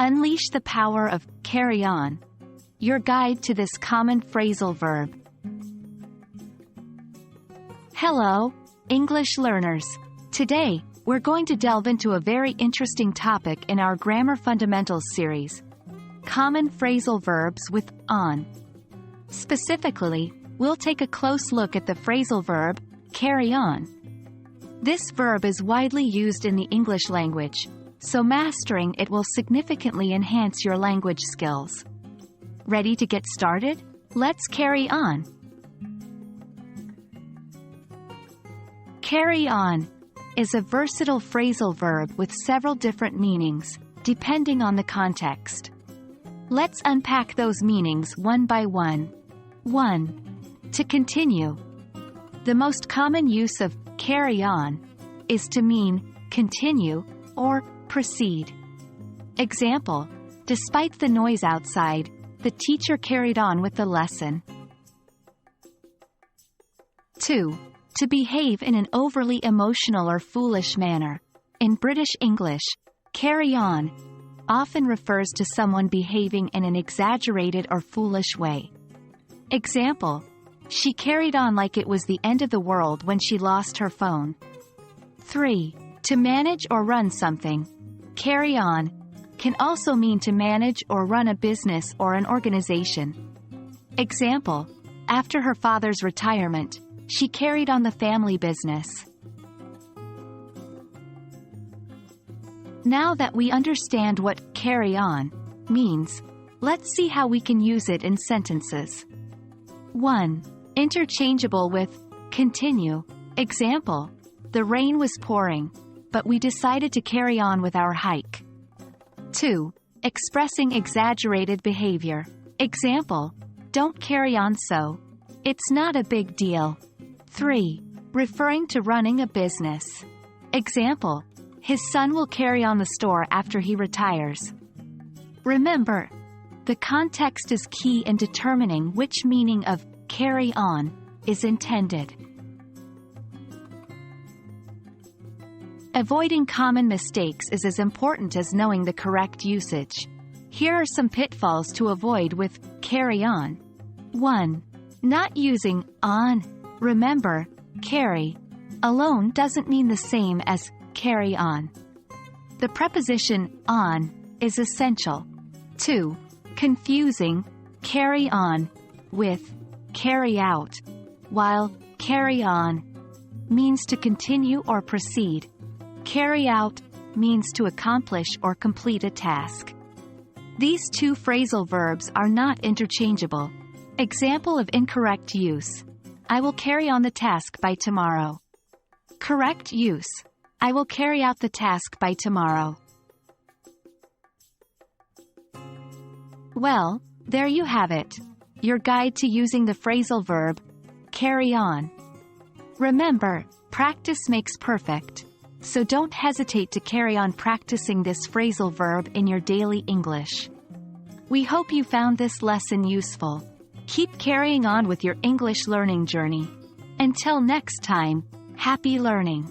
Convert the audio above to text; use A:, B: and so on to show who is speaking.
A: Unleash the power of carry on. Your guide to this common phrasal verb. Hello, English learners. Today, we're going to delve into a very interesting topic in our Grammar Fundamentals series. Common phrasal verbs with on. Specifically, we'll take a close look at the phrasal verb, carry on. This verb is widely used in the English language, so mastering it will significantly enhance your language skills. Ready to get started? Let's carry on. Carry on is a versatile phrasal verb with several different meanings, depending on the context. Let's unpack those meanings one by one. 1. To continue. The most common use of carry on is to mean continue or proceed. Example: despite the noise outside, the teacher carried on with the lesson. 2. To behave in an overly emotional or foolish manner. In British English, carry on often refers to someone behaving in an exaggerated or foolish way. Example: she carried on like it was the end of the world when she lost her phone. 3. To manage or run something. Carry on can also mean to manage or run a business or an organization. Example: after her father's retirement, she carried on the family business. Now that we understand what carry on means, let's see how we can use it in sentences. 1. Interchangeable with continue. Example: the rain was pouring, but we decided to carry on with our hike. 2. Expressing exaggerated behavior. Example: don't carry on so. It's not a big deal. 3. Referring to running a business. Example: his son will carry on the store after he retires. Remember, the context is key in determining which meaning of carry on is intended. Avoiding common mistakes is as important as knowing the correct usage. Here are some pitfalls to avoid with carry on. 1. Not using on. Remember, carry alone doesn't mean the same as carry on. The preposition on is essential. 2. Confusing carry on with carry out, while carry on means to continue or proceed. Carry out means to accomplish or complete a task. These two phrasal verbs are not interchangeable. Example of incorrect use: I will carry on the task by tomorrow. Correct use: I will carry out the task by tomorrow. Well, there you have it, your guide to using the phrasal verb carry on. Remember, practice makes perfect, so don't hesitate to carry on practicing this phrasal verb in your daily English. We hope you found this lesson useful. Keep carrying on with your English learning journey. Until next time, happy learning!